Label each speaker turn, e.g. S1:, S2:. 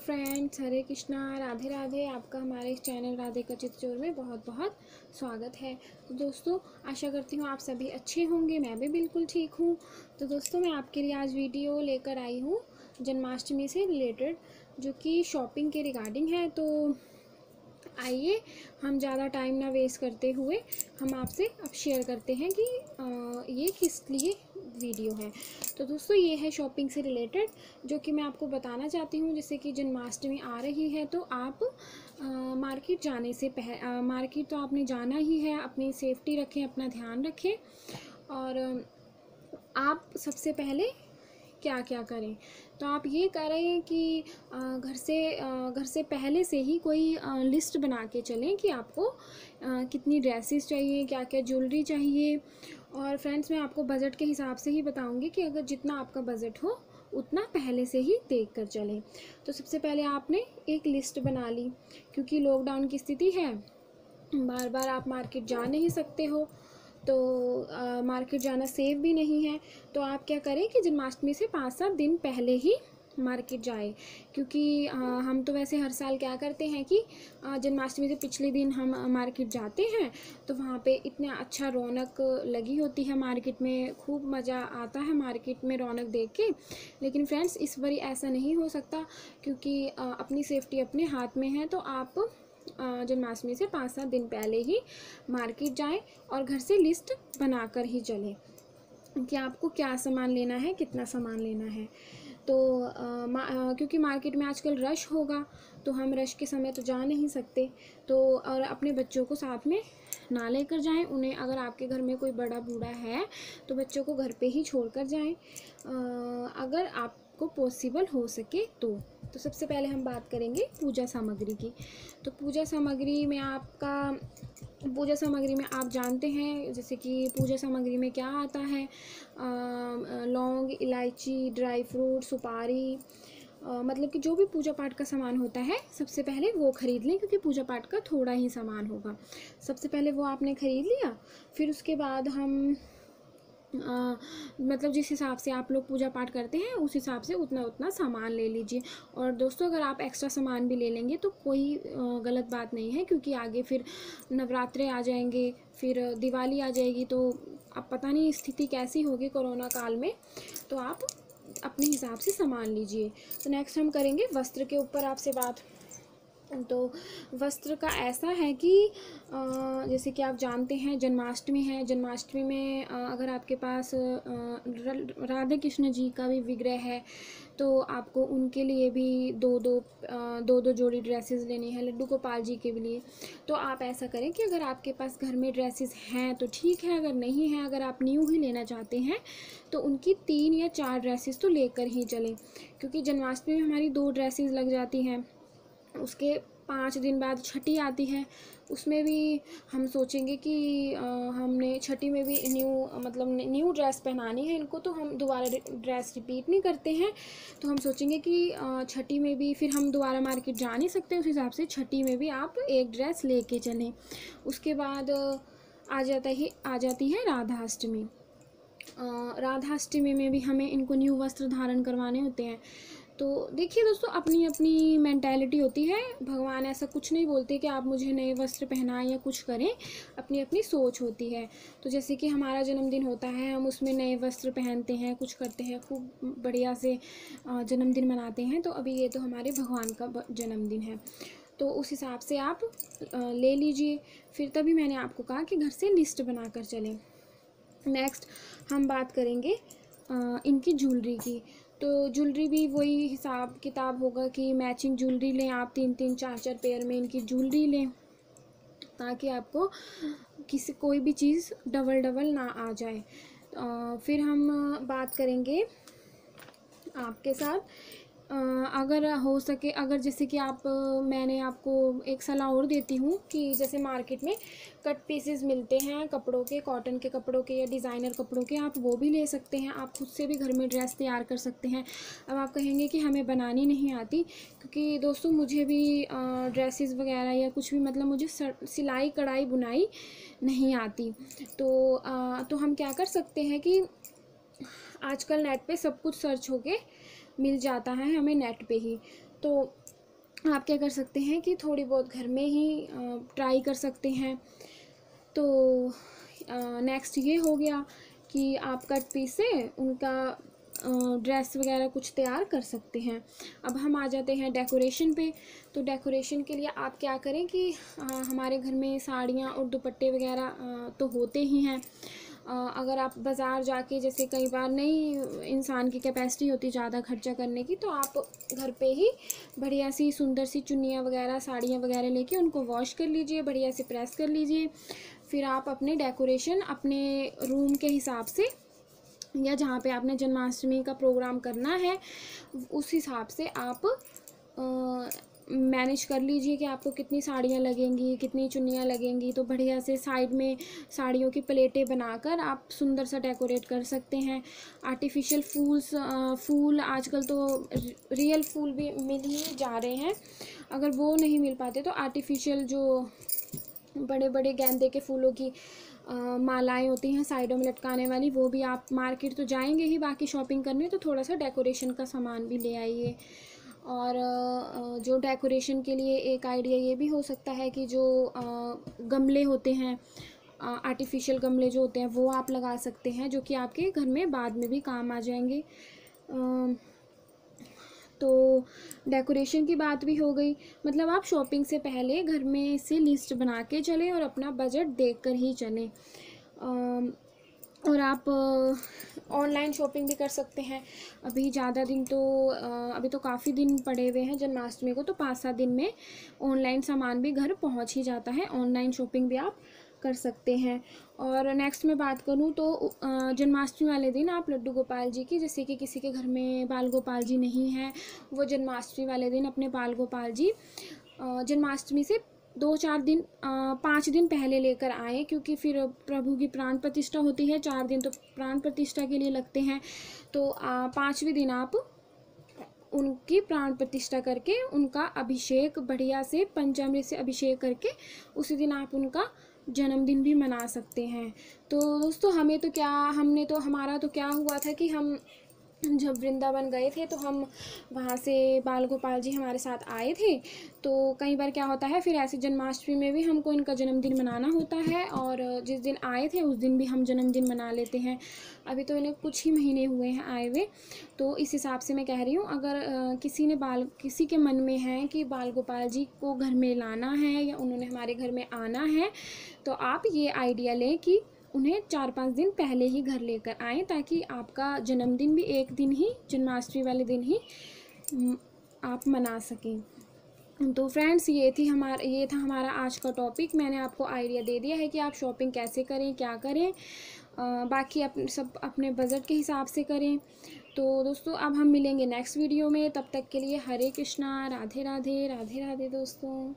S1: Friends, हरे कृष्णा, राधे राधे। आपका हमारे इस चैनल राधे का चित्तचोर में बहुत बहुत स्वागत है। तो दोस्तों, आशा करती हूँ आप सभी अच्छे होंगे। मैं भी बिल्कुल ठीक हूँ। तो दोस्तों, मैं आपके लिए आज वीडियो लेकर आई हूँ जन्माष्टमी से रिलेटेड, जो कि शॉपिंग के रिगार्डिंग है। तो आइए, हम ज़्यादा टाइम ना वेस्ट करते हुए हम आपसे अब शेयर करते हैं कि ये किस लिए वीडियो है। तो दोस्तों, ये है शॉपिंग से रिलेटेड, जो कि मैं आपको बताना चाहती हूँ। जैसे कि जन्माष्टमी आ रही है, तो आप मार्केट जाने से मार्केट तो आपने जाना ही है। अपनी सेफ्टी रखें, अपना ध्यान रखें। और आप सबसे पहले क्या क्या करें, तो आप ये करें कि घर से पहले से ही कोई लिस्ट बना के चलें कि आपको कितनी ड्रेसेस चाहिए, क्या क्या ज्वेलरी चाहिए। और फ्रेंड्स, मैं आपको बजट के हिसाब से ही बताऊंगी कि अगर जितना आपका बजट हो उतना पहले से ही देख कर चलें। तो सबसे पहले आपने एक लिस्ट बना ली, क्योंकि लॉकडाउन की स्थिति है, बार बार आप मार्केट जा नहीं सकते हो, तो मार्केट जाना सेफ भी नहीं है। तो आप क्या करें कि जन्माष्टमी से 5-7 दिन पहले ही मार्केट जाए, क्योंकि हम तो वैसे हर साल क्या करते हैं कि जन्माष्टमी से पिछले दिन हम मार्केट जाते हैं। तो वहाँ पे इतना अच्छा रौनक लगी होती है मार्केट में, खूब मज़ा आता है मार्केट में रौनक देख के। लेकिन फ्रेंड्स, इस बार ऐसा नहीं हो सकता, क्योंकि अपनी सेफ्टी अपने हाथ में है। तो आप जन्माष्टमी से 5-7 दिन पहले ही मार्केट जाएं और घर से लिस्ट बनाकर ही चलें कि आपको क्या सामान लेना है, कितना सामान लेना है। तो क्योंकि मार्केट में आजकल रश होगा, तो हम रश के समय तो जा नहीं सकते। तो और अपने बच्चों को साथ में ना लेकर जाएं। उन्हें, अगर आपके घर में कोई बड़ा बूढ़ा है तो बच्चों को घर पे ही छोड़ कर जाएँ, अगर आपको पॉसिबल हो सके तो सबसे पहले हम बात करेंगे पूजा सामग्री की। तो पूजा सामग्री में आप जानते हैं, जैसे कि पूजा सामग्री में क्या आता है। लौंग, इलायची, ड्राई फ्रूट, सुपारी, मतलब कि जो भी पूजा पाठ का सामान होता है, सबसे पहले वो ख़रीद लें, क्योंकि पूजा पाठ का थोड़ा ही सामान होगा। सबसे पहले वो आपने ख़रीद लिया। फिर उसके बाद हम मतलब जिस हिसाब से आप लोग पूजा पाठ करते हैं, उस हिसाब से उतना उतना सामान ले लीजिए। और दोस्तों, अगर आप एक्स्ट्रा सामान भी ले लेंगे तो कोई गलत बात नहीं है, क्योंकि आगे फिर नवरात्रे आ जाएंगे, फिर दिवाली आ जाएगी, तो अब पता नहीं स्थिति कैसी होगी कोरोना काल में। तो आप अपने हिसाब से सामान लीजिए। तो नेक्स्ट हम करेंगे वस्त्र के ऊपर आपसे बात। तो वस्त्र का ऐसा है कि जैसे कि आप जानते हैं, जन्माष्टमी है। जन्माष्टमी में अगर आपके पास राधे कृष्ण जी का भी विग्रह है, तो आपको उनके लिए भी दो दो जोड़ी ड्रेसेस लेनी है, लड्डू गोपाल जी के लिए। तो आप ऐसा करें कि अगर आपके पास घर में ड्रेसेस हैं तो ठीक है, अगर नहीं है, अगर आप न्यू ही लेना चाहते हैं, तो उनकी 3 या 4 ड्रेसेस तो लेकर ही चलें, क्योंकि जन्माष्टमी में हमारी 2 ड्रेसेस लग जाती हैं। उसके 5 दिन बाद छठी आती है, उसमें भी हम सोचेंगे कि हमने छठी में भी न्यू ड्रेस पहनानी है इनको, तो हम दोबारा ड्रेस रिपीट नहीं करते हैं। तो हम सोचेंगे कि छठी में भी फिर हम दोबारा मार्केट जा नहीं सकते, उस हिसाब से छठी में भी आप एक ड्रेस लेके चलें। उसके बाद आ जाती है राधाष्टमी। राधाष्टमी में भी हमें इनको न्यू वस्त्र धारण करवाने होते हैं। तो देखिए दोस्तों, अपनी अपनी मेंटालिटी होती है। भगवान ऐसा कुछ नहीं बोलते कि आप मुझे नए वस्त्र पहनाएं या कुछ करें, अपनी अपनी सोच होती है। तो जैसे कि हमारा जन्मदिन होता है, हम उसमें नए वस्त्र पहनते हैं, कुछ करते हैं, खूब बढ़िया से जन्मदिन मनाते हैं। तो अभी ये तो हमारे भगवान का जन्मदिन है, तो उस हिसाब से आप ले लीजिए। फिर तभी मैंने आपको कहा कि घर से लिस्ट बना कर चलें। नेक्स्ट हम बात करेंगे इनकी ज्वेलरी की। तो ज्वेलरी भी वही हिसाब किताब होगा कि मैचिंग ज्वेलरी लें आप, 3-3, 4-4 पेयर में इनकी ज्वेलरी लें, ताकि आपको कोई भी चीज़ डबल ना आ जाए। फिर हम बात करेंगे आपके साथ, अगर हो सके, अगर जैसे कि मैंने आपको एक सलाह और देती हूँ कि जैसे मार्केट में कट पीसेस मिलते हैं कपड़ों के, कॉटन के कपड़ों के या डिज़ाइनर कपड़ों के, आप वो भी ले सकते हैं। आप खुद से भी घर में ड्रेस तैयार कर सकते हैं। अब आप कहेंगे कि हमें बनानी नहीं आती, क्योंकि दोस्तों मुझे भी ड्रेसेस वगैरह या कुछ भी, मतलब मुझे सिलाई कढ़ाई बुनाई नहीं आती। तो हम क्या कर सकते हैं कि आजकल नेट पे सब कुछ सर्च होके मिल जाता है हमें नेट पे ही। तो आप क्या कर सकते हैं कि थोड़ी बहुत घर में ही ट्राई कर सकते हैं। तो नेक्स्ट ये हो गया कि आप कट पीस से उनका ड्रेस वगैरह कुछ तैयार कर सकते हैं। अब हम आ जाते हैं डेकोरेशन पे। तो डेकोरेशन के लिए आप क्या करें कि हमारे घर में साड़ियाँ और दुपट्टे वगैरह तो होते ही हैं। अगर आप बाज़ार जाके, जैसे कई बार नहीं इंसान की कैपेसिटी होती ज़्यादा खर्चा करने की, तो आप घर पे ही बढ़िया सी सुंदर सी चुन्नियाँ वगैरह, साड़ियाँ वगैरह लेके उनको वॉश कर लीजिए, बढ़िया से प्रेस कर लीजिए। फिर आप अपने डेकोरेशन अपने रूम के हिसाब से, या जहाँ पे आपने जन्माष्टमी का प्रोग्राम करना है उस हिसाब से आप मैनेज कर लीजिए कि आपको कितनी साड़ियाँ लगेंगी, कितनी चुन्नियाँ लगेंगी। तो बढ़िया से साइड में साड़ियों की प्लेटें बनाकर आप सुंदर सा डेकोरेट कर सकते हैं। आर्टिफिशियल फूल आजकल तो रियल फूल भी मिल ही जा रहे हैं। अगर वो नहीं मिल पाते तो आर्टिफिशियल जो बड़े बड़े गेंदे के फूलों की मालाएं होती हैं साइडों में लटकाने वाली, वो भी आप मार्केट तो जाएंगे ही बाकी शॉपिंग करने, तो थोड़ा सा डेकोरेशन का सामान भी ले आइए। और जो डेकोरेशन के लिए एक आइडिया ये भी हो सकता है कि जो गमले होते हैं, आर्टिफिशियल गमले जो होते हैं, वो आप लगा सकते हैं, जो कि आपके घर में बाद में भी काम आ जाएंगे। तो डेकोरेशन की बात भी हो गई। मतलब आप शॉपिंग से पहले घर में से लिस्ट बना के चलें और अपना बजट देख कर ही चलें। और आप ऑनलाइन शॉपिंग भी कर सकते हैं। अभी ज़्यादा दिन तो अभी तो काफ़ी दिन पड़े हुए हैं जन्माष्टमी को, तो 5-7 दिन में ऑनलाइन सामान भी घर पहुंच ही जाता है। ऑनलाइन शॉपिंग भी आप कर सकते हैं। और नेक्स्ट मैं बात करूं तो जन्माष्टमी वाले दिन आप लड्डू गोपाल जी की, जैसे कि किसी के घर में बाल गोपाल जी नहीं हैं, वो जन्माष्टमी वाले दिन अपने बाल गोपाल जी जन्माष्टमी से 2-4 दिन 5 दिन पहले लेकर आए, क्योंकि फिर प्रभु की प्राण प्रतिष्ठा होती है। 4 दिन तो प्राण प्रतिष्ठा के लिए लगते हैं। तो 5वें दिन आप उनकी प्राण प्रतिष्ठा करके उनका अभिषेक बढ़िया से पंचामृत से अभिषेक करके उसी दिन आप उनका जन्मदिन भी मना सकते हैं। तो दोस्तों हमारा तो क्या हुआ था कि हम जब वृंदावन गए थे तो हम वहाँ से बाल गोपाल जी हमारे साथ आए थे। तो कई बार क्या होता है, फिर ऐसे जन्माष्टमी में भी हमको इनका जन्मदिन मनाना होता है, और जिस दिन आए थे उस दिन भी हम जन्मदिन मना लेते हैं। अभी तो इन्हें कुछ ही महीने हुए हैं आए हुए, तो इस हिसाब से मैं कह रही हूँ, अगर किसी के मन में है कि बाल गोपाल जी को घर में लाना है या उन्होंने हमारे घर में आना है, तो आप ये आइडिया लें कि उन्हें 4-5 दिन पहले ही घर लेकर आएँ, ताकि आपका जन्मदिन भी एक दिन ही, जन्माष्टमी वाले दिन ही आप मना सकें। तो फ्रेंड्स ये था हमारा आज का टॉपिक। मैंने आपको आइडिया दे दिया है कि आप शॉपिंग कैसे करें, क्या करें। बाकी सब अपने बजट के हिसाब से करें। तो दोस्तों अब हम मिलेंगे नेक्स्ट वीडियो में। तब तक के लिए हरे कृष्णा, राधे राधे, राधे राधे दोस्तों।